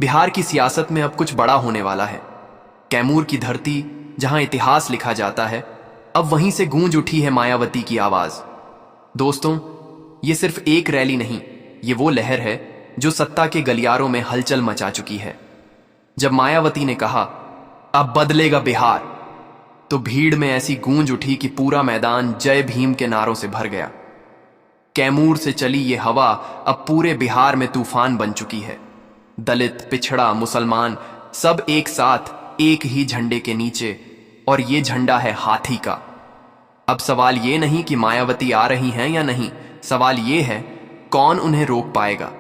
बिहार की सियासत में अब कुछ बड़ा होने वाला है। कैमूर की धरती जहां इतिहास लिखा जाता है, अब वहीं से गूंज उठी है मायावती की आवाज। दोस्तों, ये सिर्फ एक रैली नहीं, ये वो लहर है जो सत्ता के गलियारों में हलचल मचा चुकी है। जब मायावती ने कहा अब बदलेगा बिहार, तो भीड़ में ऐसी गूंज उठी कि पूरा मैदान जय भीम के नारों से भर गया। कैमूर से चली ये हवा अब पूरे बिहार में तूफान बन चुकी है। दलित, पिछड़ा, मुसलमान सब एक साथ एक ही झंडे के नीचे, और ये झंडा है हाथी का। अब सवाल ये नहीं कि मायावती आ रही हैं या नहीं, सवाल ये है कौन उन्हें रोक पाएगा।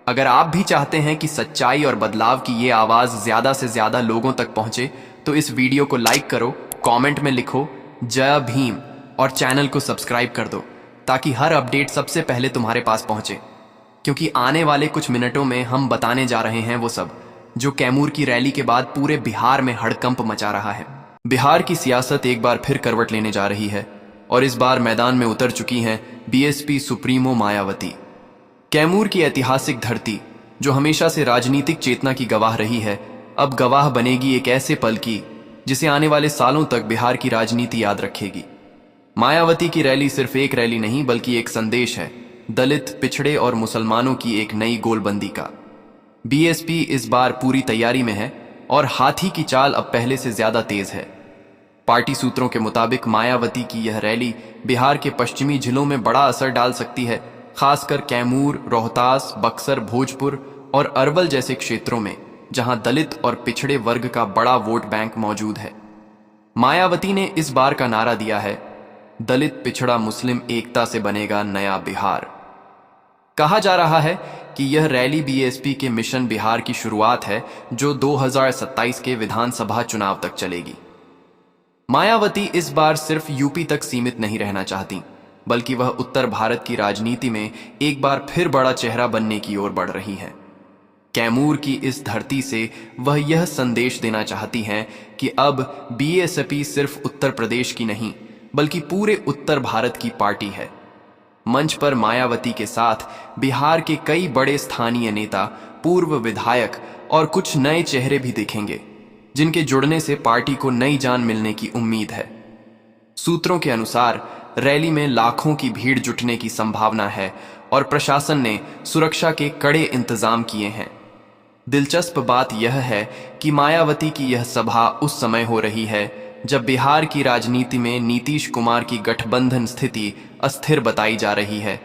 अगर आप भी चाहते हैं कि सच्चाई और बदलाव की ये आवाज ज्यादा से ज्यादा लोगों तक पहुंचे, तो इस वीडियो को लाइक करो, कमेंट में लिखो जय भीम और चैनल को सब्सक्राइब कर दो, ताकि हर अपडेट सबसे पहले तुम्हारे पास पहुंचे। क्योंकि आने वाले कुछ मिनटों में हम बताने जा रहे हैं वो सब जो कैमूर की रैली के बाद पूरे बिहार में हड़कंप मचा रहा है। बिहार की सियासत एक बार फिर करवट लेने जा रही है और इस बार मैदान में उतर चुकी हैं बीएसपी सुप्रीमो मायावती। कैमूर की ऐतिहासिक धरती, जो हमेशा से राजनीतिक चेतना की गवाह रही है, अब गवाह बनेगी एक ऐसे पल की जिसे आने वाले सालों तक बिहार की राजनीति याद रखेगी। मायावती की रैली सिर्फ एक रैली नहीं, बल्कि एक संदेश है दलित, पिछड़े और मुसलमानों की एक नई गोलबंदी का। बीएसपी इस बार पूरी तैयारी में है और हाथी की चाल अब पहले से ज्यादा तेज है। पार्टी सूत्रों के मुताबिक मायावती की यह रैली बिहार के पश्चिमी जिलों में बड़ा असर डाल सकती है, खासकर कैमूर, रोहतास, बक्सर, भोजपुर और अरवल जैसे क्षेत्रों में, जहां दलित और पिछड़े वर्ग का बड़ा वोट बैंक मौजूद है। मायावती ने इस बार का नारा दिया है दलित, पिछड़ा, मुस्लिम एकता से बनेगा नया बिहार। कहा जा रहा है कि यह रैली बीएसपी के मिशन बिहार की शुरुआत है, जो 2027 के विधानसभा चुनाव तक चलेगी। मायावती इस बार सिर्फ यूपी तक सीमित नहीं रहना चाहती, बल्कि वह उत्तर भारत की राजनीति में एक बार फिर बड़ा चेहरा बनने की ओर बढ़ रही हैं। कैमूर की इस धरती से वह यह संदेश देना चाहती हैं कि अब बीएसपी सिर्फ उत्तर प्रदेश की नहीं, बल्कि पूरे उत्तर भारत की पार्टी है। मंच पर मायावती के साथ बिहार के कई बड़े स्थानीय नेता, पूर्व विधायक और कुछ नए चेहरे भी दिखेंगे, जिनके जुड़ने से पार्टी को नई जान मिलने की उम्मीद है। सूत्रों के अनुसार रैली में लाखों की भीड़ जुटने की संभावना है और प्रशासन ने सुरक्षा के कड़े इंतजाम किए हैं। दिलचस्प बात यह है कि मायावती की यह सभा उस समय हो रही है जब बिहार की राजनीति में नीतीश कुमार की गठबंधन स्थिति अस्थिर बताई जा रही है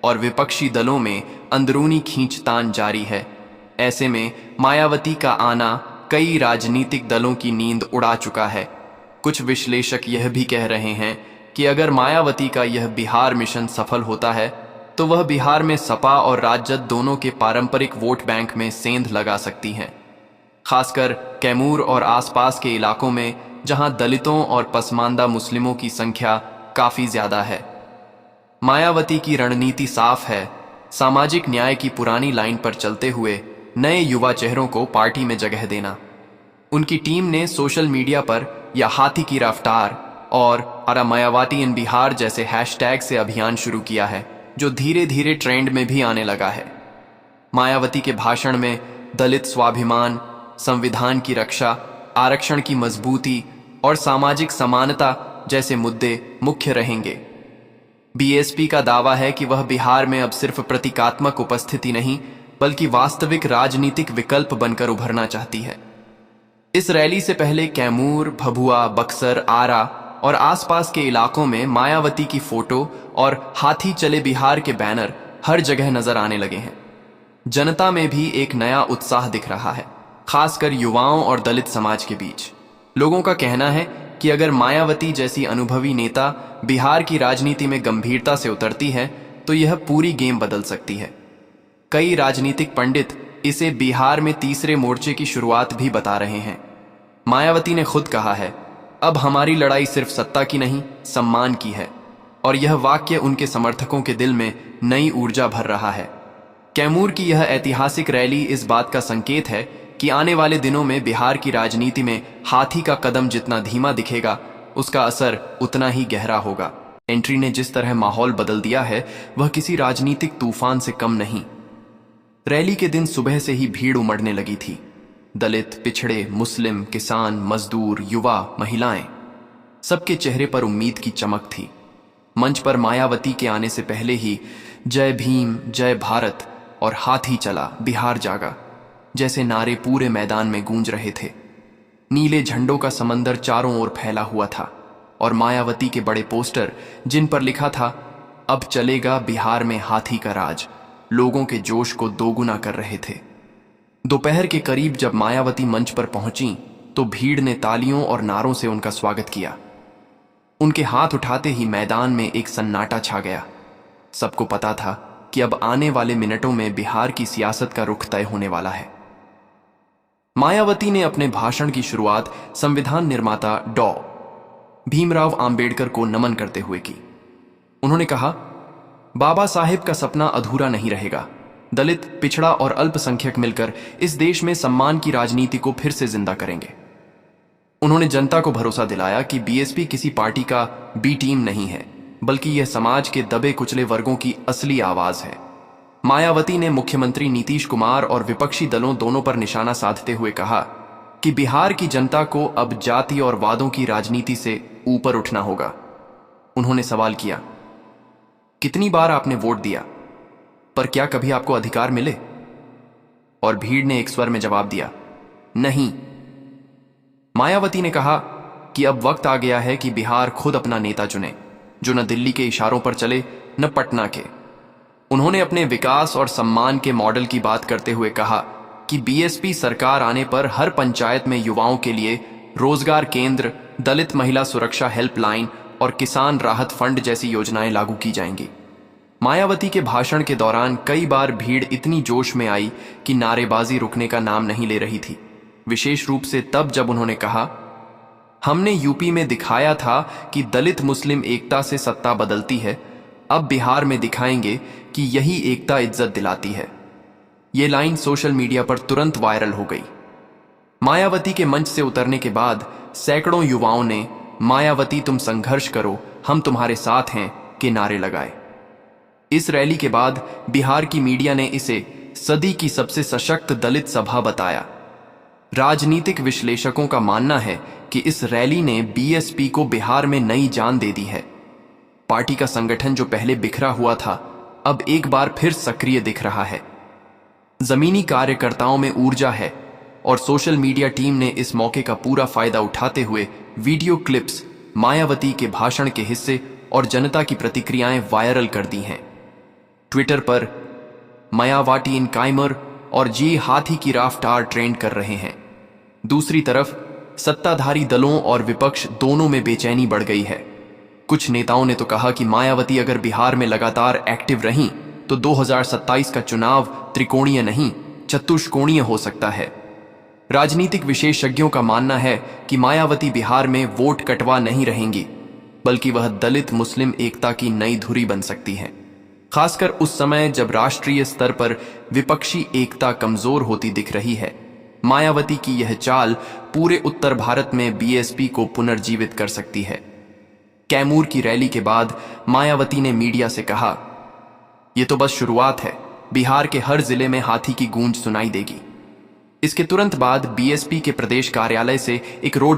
और विपक्षी दलों में अंदरूनी खींचतान जारी है। ऐसे में मायावती का आना कई राजनीतिक दलों की नींद उड़ा चुका है। कुछ विश्लेषक यह भी कह रहे हैं कि अगर मायावती का यह बिहार मिशन सफल होता है, तो वह बिहार में सपा और राजद दोनों के पारंपरिक वोट बैंक में सेंध लगा सकती हैं, खासकर कैमूर और आसपास के इलाकों में, जहां दलितों और पसमानदा मुस्लिमों की संख्या काफी ज्यादा है। मायावती की रणनीति साफ है, सामाजिक न्याय की पुरानी लाइन पर चलते हुए नए युवा चेहरों को पार्टी में जगह देना। उनकी टीम ने सोशल मीडिया पर या हाथी की रफ्तार और अरा मायावती इन बिहार जैसे हैशटैग से अभियान शुरू किया है, जो धीरे धीरे ट्रेंड में भी आने लगा है। मायावती के भाषण में दलित स्वाभिमान, संविधान की रक्षा, आरक्षण की मजबूती और सामाजिक समानता जैसे मुद्दे मुख्य रहेंगे। बीएसपी का दावा है कि वह बिहार में अब सिर्फ प्रतीकात्मक उपस्थिति नहीं, बल्कि वास्तविक राजनीतिक विकल्प बनकर उभरना चाहती है। इस रैली से पहले कैमूर, भभुआ, बक्सर, आरा और आसपास के इलाकों में मायावती की फोटो और हाथी चले बिहार के बैनर हर जगह नजर आने लगे हैं। जनता में भी एक नया उत्साह दिख रहा है, खासकर युवाओं और दलित समाज के बीच। लोगों का कहना है कि अगर मायावती जैसी अनुभवी नेता बिहार की राजनीति में गंभीरता से उतरती है, तो यह पूरी गेम बदल सकती है। कई राजनीतिक पंडित इसे बिहार में तीसरे मोर्चे की शुरुआत भी बता रहे हैं। मायावती ने खुद कहा है, अब हमारी लड़ाई सिर्फ सत्ता की नहीं, सम्मान की है, और यह वाक्य उनके समर्थकों के दिल में नई ऊर्जा भर रहा है। कैमूर की यह ऐतिहासिक रैली इस बात का संकेत है कि आने वाले दिनों में बिहार की राजनीति में हाथी का कदम जितना धीमा दिखेगा, उसका असर उतना ही गहरा होगा। एंट्री ने जिस तरह माहौल बदल दिया है, वह किसी राजनीतिक तूफान से कम नहीं। रैली के दिन सुबह से ही भीड़ उमड़ने लगी थी। दलित, पिछड़े, मुस्लिम, किसान, मजदूर, युवा, महिलाएं, सबके चेहरे पर उम्मीद की चमक थी। मंच पर मायावती के आने से पहले ही जय भीम, जय भारत और हाथी चला, बिहार जागा जैसे नारे पूरे मैदान में गूंज रहे थे। नीले झंडों का समंदर चारों ओर फैला हुआ था और मायावती के बड़े पोस्टर, जिन पर लिखा था अब चलेगा बिहार में हाथी का राज, लोगों के जोश को दोगुना कर रहे थे। दोपहर के करीब जब मायावती मंच पर पहुंची तो भीड़ ने तालियों और नारों से उनका स्वागत किया। उनके हाथ उठाते ही मैदान में एक सन्नाटा छा गया। सबको पता था कि अब आने वाले मिनटों में बिहार की सियासत का रुख तय होने वाला है। मायावती ने अपने भाषण की शुरुआत संविधान निर्माता डॉ. भीमराव आंबेडकर को नमन करते हुए की। उन्होंने कहा, बाबा साहेब का सपना अधूरा नहीं रहेगा। दलित, पिछड़ा और अल्पसंख्यक मिलकर इस देश में सम्मान की राजनीति को फिर से जिंदा करेंगे। उन्होंने जनता को भरोसा दिलाया कि बीएसपी किसी पार्टी का बी टीम नहीं है, बल्कि यह समाज के दबे कुचले वर्गों की असली आवाज है। मायावती ने मुख्यमंत्री नीतीश कुमार और विपक्षी दलों दोनों पर निशाना साधते हुए कहा कि बिहार की जनता को अब जाति और वादों की राजनीति से ऊपर उठना होगा। उन्होंने सवाल किया, कितनी बार आपने वोट दिया, पर क्या कभी आपको अधिकार मिले? और भीड़ ने एक स्वर में जवाब दिया, नहीं। मायावती ने कहा कि अब वक्त आ गया है कि बिहार खुद अपना नेता चुने, जो न दिल्ली के इशारों पर चले न पटना के। उन्होंने अपने विकास और सम्मान के मॉडल की बात करते हुए कहा कि बीएसपी सरकार आने पर हर पंचायत में युवाओं के लिए रोजगार केंद्र, दलित महिला सुरक्षा हेल्पलाइन और किसान राहत फंड जैसी योजनाएं लागू की जाएंगी। मायावती के भाषण के दौरान कई बार भीड़ इतनी जोश में आई कि नारेबाजी रुकने का नाम नहीं ले रही थी, विशेष रूप से तब जब उन्होंने कहा, हमने यूपी में दिखाया था कि दलित मुस्लिम एकता से सत्ता बदलती है, अब बिहार में दिखाएंगे कि यही एकता इज्जत दिलाती है। ये लाइन सोशल मीडिया पर तुरंत वायरल हो गई। मायावती के मंच से उतरने के बाद सैकड़ों युवाओं ने मायावती तुम संघर्ष करो, हम तुम्हारे साथ हैं के नारे लगाए। इस रैली के बाद बिहार की मीडिया ने इसे सदी की सबसे सशक्त दलित सभा बताया। राजनीतिक विश्लेषकों का मानना है कि इस रैली ने बीएसपी को बिहार में नई जान दे दी है। पार्टी का संगठन जो पहले बिखरा हुआ था, अब एक बार फिर सक्रिय दिख रहा है। जमीनी कार्यकर्ताओं में ऊर्जा है और सोशल मीडिया टीम ने इस मौके का पूरा फायदा उठाते हुए वीडियो क्लिप्स, मायावती के भाषण के हिस्से और जनता की प्रतिक्रियाएं वायरल कर दी हैं। ट्विटर पर मायावती इन काइमर और जी हाथी की राफ्तार ट्रेंड कर रहे हैं। दूसरी तरफ सत्ताधारी दलों और विपक्ष दोनों में बेचैनी बढ़ गई है। कुछ नेताओं ने तो कहा कि मायावती अगर बिहार में लगातार एक्टिव रहीं तो 2027 का चुनाव त्रिकोणीय नहीं, चतुष्कोणीय हो सकता है। राजनीतिक विशेषज्ञों का मानना है कि मायावती बिहार में वोट कटवा नहीं रहेंगी, बल्कि वह दलित मुस्लिम एकता की नई धुरी बन सकती है, खासकर उस समय जब राष्ट्रीय स्तर पर विपक्षी एकता कमजोर होती दिख रही है। मायावती की यह चाल पूरे उत्तर भारत में बीएसपी को पुनर्जीवित कर सकती है। कैमूर की रैली के बाद मायावती ने मीडिया से कहा, यह तो बस शुरुआत है, बिहार के हर जिले में हाथी की गूंज सुनाई देगी। इसके तुरंत बाद बीएसपी के प्रदेश कार्यालय से एक रोड